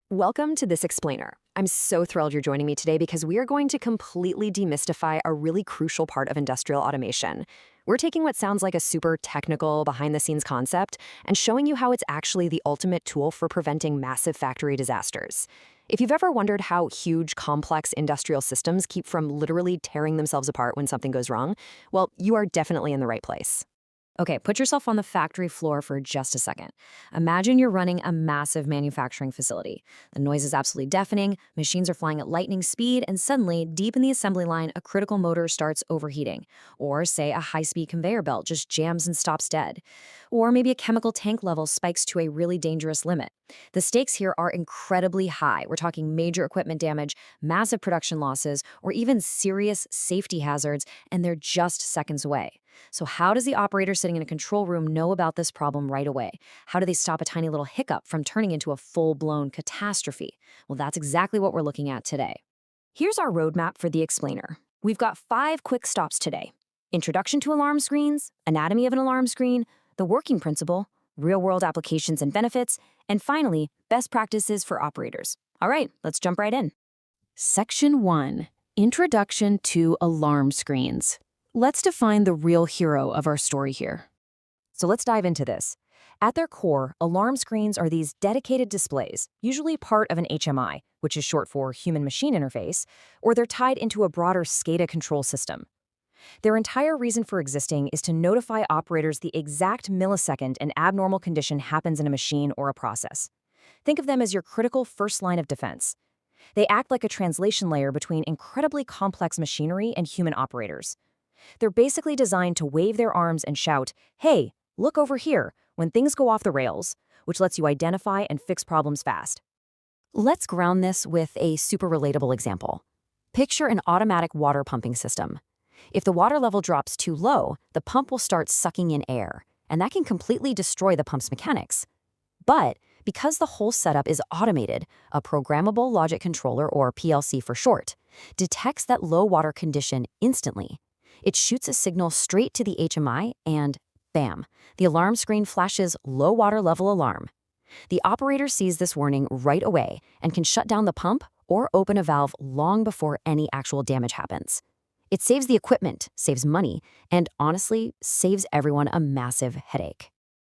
Welcome to This Explainer. I'm so thrilled you're joining me today because we are going to completely demystify a really crucial part of industrial automation. We're taking what sounds like a super technical, behind-the-scenes concept and showing you how it's actually the ultimate tool for preventing massive factory disasters. If you've ever wondered how huge, complex industrial systems keep from literally tearing themselves apart when something goes wrong, well, you are definitely in the right place. Okay, put yourself on the factory floor for just a second. Imagine you're running a massive manufacturing facility. The noise is absolutely deafening, machines are flying at lightning speed, and suddenly, deep in the assembly line, a critical motor starts overheating. Or, say, a high-speed conveyor belt just jams and stops dead. Or maybe a chemical tank level spikes to a really dangerous limit. The stakes here are incredibly high. We're talking major equipment damage, massive production losses, or even serious safety hazards, and they're just seconds away. So how does the operator sitting in a control room know about this problem right away? How do they stop a tiny little hiccup from turning into a full-blown catastrophe? Well, that's exactly what we're looking at today. Here's our roadmap for the explainer. We've got 5 quick stops today. Introduction to alarm screens, anatomy of an alarm screen, the working principle, real-world applications and benefits, and finally, best practices for operators. All right, let's jump right in. Section 1. Introduction to alarm screens. Let's define the real hero of our story here. So let's dive into this. At their core, alarm screens are these dedicated displays, usually part of an HMI, which is short for human-machine interface, or they're tied into a broader SCADA control system. Their entire reason for existing is to notify operators the exact millisecond an abnormal condition happens in a machine or a process. Think of them as your critical first line of defense. They act like a translation layer between incredibly complex machinery and human operators. They're basically designed to wave their arms and shout, "Hey, look over here," when things go off the rails, which lets you identify and fix problems fast. Let's ground this with a super relatable example. Picture an automatic water pumping system. If the water level drops too low, the pump will start sucking in air, and that can completely destroy the pump's mechanics. But because the whole setup is automated, a programmable logic controller, or PLC for short, detects that low water condition instantly. It shoots a signal straight to the HMI and, bam, the alarm screen flashes low water level alarm. The operator sees this warning right away and can shut down the pump or open a valve long before any actual damage happens. It saves the equipment, saves money, and honestly, saves everyone a massive headache.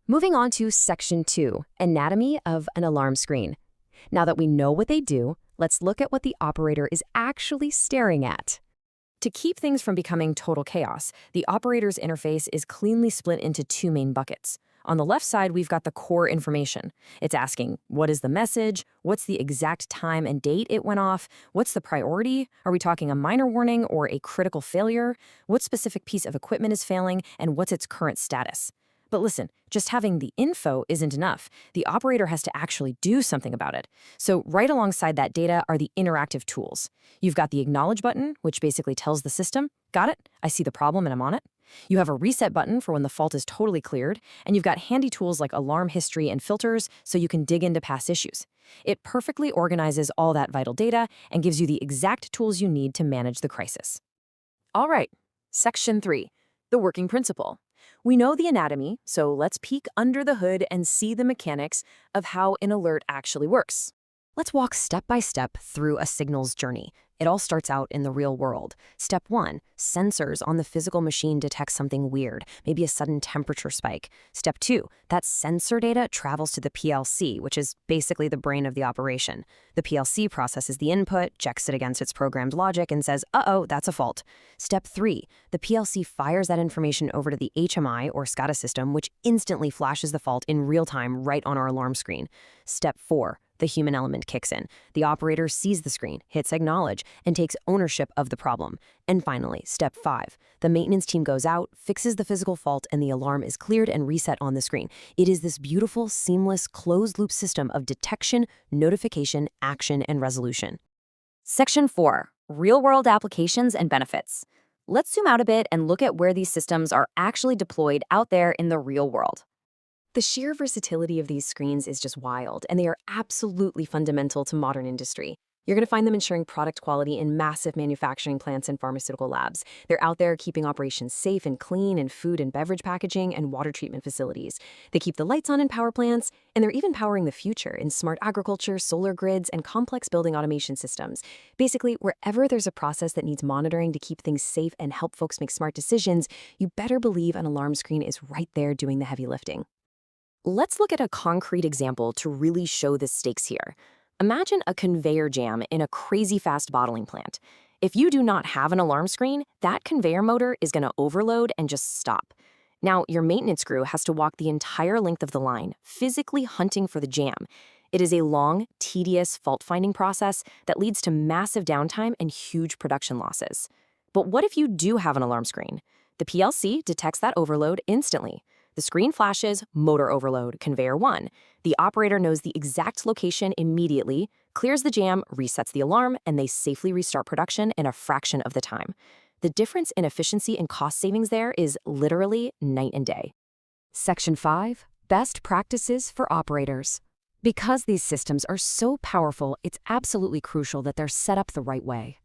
Moving on to Section 2, Anatomy of an Alarm Screen. Now that we know what they do, let's look at what the operator is actually staring at. To keep things from becoming total chaos, the operator's interface is cleanly split into 2 main buckets. On the left side, we've got the core information. It's asking, what is the message? What's the exact time and date it went off? What's the priority? Are we talking a minor warning or a critical failure? What specific piece of equipment is failing, and what's its current status? But listen, just having the info isn't enough. The operator has to actually do something about it. So right alongside that data are the interactive tools. You've got the acknowledge button, which basically tells the system, got it, I see the problem and I'm on it. You have a reset button for when the fault is totally cleared, and you've got handy tools like alarm history and filters so you can dig into past issues. It perfectly organizes all that vital data and gives you the exact tools you need to manage the crisis. All right, Section 3, the working principle. We know the anatomy, so let's peek under the hood and see the mechanics of how an alert actually works. Let's walk step by step through a signal's journey. It all starts out in the real world. Step 1, sensors on the physical machine detect something weird, maybe a sudden temperature spike. Step 2, that sensor data travels to the PLC, which is basically the brain of the operation. The PLC processes the input, checks it against its programmed logic, and says, uh-oh, that's a fault. Step 3, the PLC fires that information over to the HMI or SCADA system, which instantly flashes the fault in real time right on our alarm screen. Step 4, the human element kicks in. The operator sees the screen, hits acknowledge, and takes ownership of the problem. And finally, Step 5, the maintenance team goes out, fixes the physical fault, and the alarm is cleared and reset on the screen. It is this beautiful, seamless, closed-loop system of detection, notification, action, and resolution. Section 4, real-world applications and benefits. Let's zoom out a bit and look at where these systems are actually deployed out there in the real world. The sheer versatility of these screens is just wild, and they are absolutely fundamental to modern industry. You're going to find them ensuring product quality in massive manufacturing plants and pharmaceutical labs. They're out there keeping operations safe and clean in food and beverage packaging and water treatment facilities. They keep the lights on in power plants, and they're even powering the future in smart agriculture, solar grids, and complex building automation systems. Basically, wherever there's a process that needs monitoring to keep things safe and help folks make smart decisions, you better believe an alarm screen is right there doing the heavy lifting. Let's look at a concrete example to really show the stakes here. Imagine a conveyor jam in a crazy fast bottling plant. If you do not have an alarm screen, that conveyor motor is going to overload and just stop. Now, your maintenance crew has to walk the entire length of the line, physically hunting for the jam. It is a long, tedious fault-finding process that leads to massive downtime and huge production losses. But what if you do have an alarm screen? The PLC detects that overload instantly. The screen flashes, motor overload, conveyor 1. The operator knows the exact location immediately, clears the jam, resets the alarm, and they safely restart production in a fraction of the time. The difference in efficiency and cost savings there is literally night and day. Section 5. Best practices for operators. Because these systems are so powerful, it's absolutely crucial that they're set up the right way.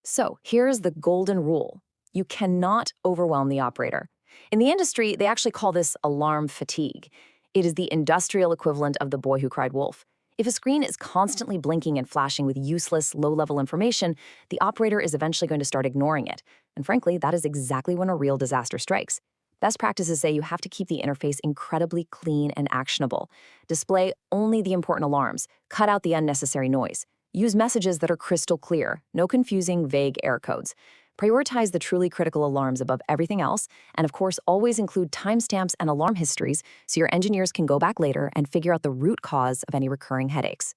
So here's the golden rule. You cannot overwhelm the operator. In the industry, they actually call this alarm fatigue. It is the industrial equivalent of the boy who cried wolf. If a screen is constantly blinking and flashing with useless, low-level information, the operator is eventually going to start ignoring it. And frankly, that is exactly when a real disaster strikes. Best practices say you have to keep the interface incredibly clean and actionable. Display only the important alarms. Cut out the unnecessary noise. Use messages that are crystal clear, no confusing, vague error codes. Prioritize the truly critical alarms above everything else, and of course, always include timestamps and alarm histories so your engineers can go back later and figure out the root cause of any recurring headaches.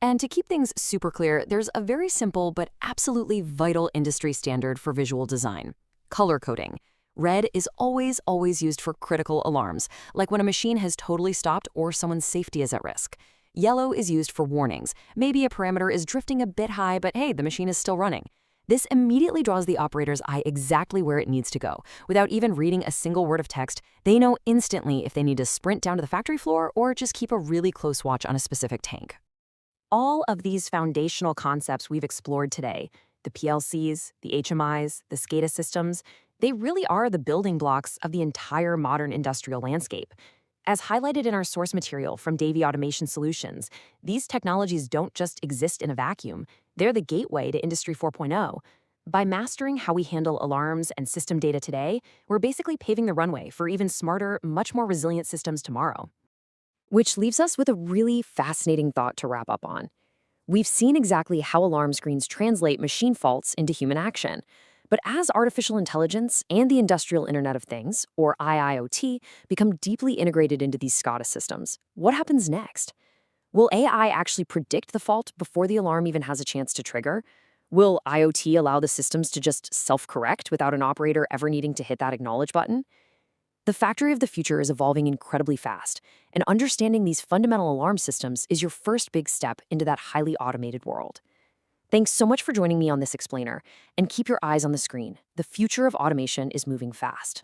And to keep things super clear, there's a very simple but absolutely vital industry standard for visual design: color coding. Red is always used for critical alarms, like when a machine has totally stopped or someone's safety is at risk. Yellow is used for warnings. Maybe a parameter is drifting a bit high, but hey, the machine is still running. This immediately draws the operator's eye exactly where it needs to go. Without even reading a single word of text, they know instantly if they need to sprint down to the factory floor or just keep a really close watch on a specific tank. All of these foundational concepts we've explored today, the PLCs, the HMIs, the SCADA systems, they really are the building blocks of the entire modern industrial landscape. As highlighted in our source material from Devi Automation Solutions, these technologies don't just exist in a vacuum. They're the gateway to Industry 4.0. By mastering how we handle alarms and system data today, we're basically paving the runway for even smarter, much more resilient systems tomorrow. Which leaves us with a really fascinating thought to wrap up on. We've seen exactly how alarm screens translate machine faults into human action. But as artificial intelligence and the Industrial Internet of Things, or IIoT, become deeply integrated into these SCADA systems, what happens next? Will AI actually predict the fault before the alarm even has a chance to trigger? Will IoT allow the systems to just self-correct without an operator ever needing to hit that acknowledge button? The factory of the future is evolving incredibly fast, and understanding these fundamental alarm systems is your first big step into that highly automated world. Thanks so much for joining me on this explainer, and keep your eyes on the screen. The future of automation is moving fast.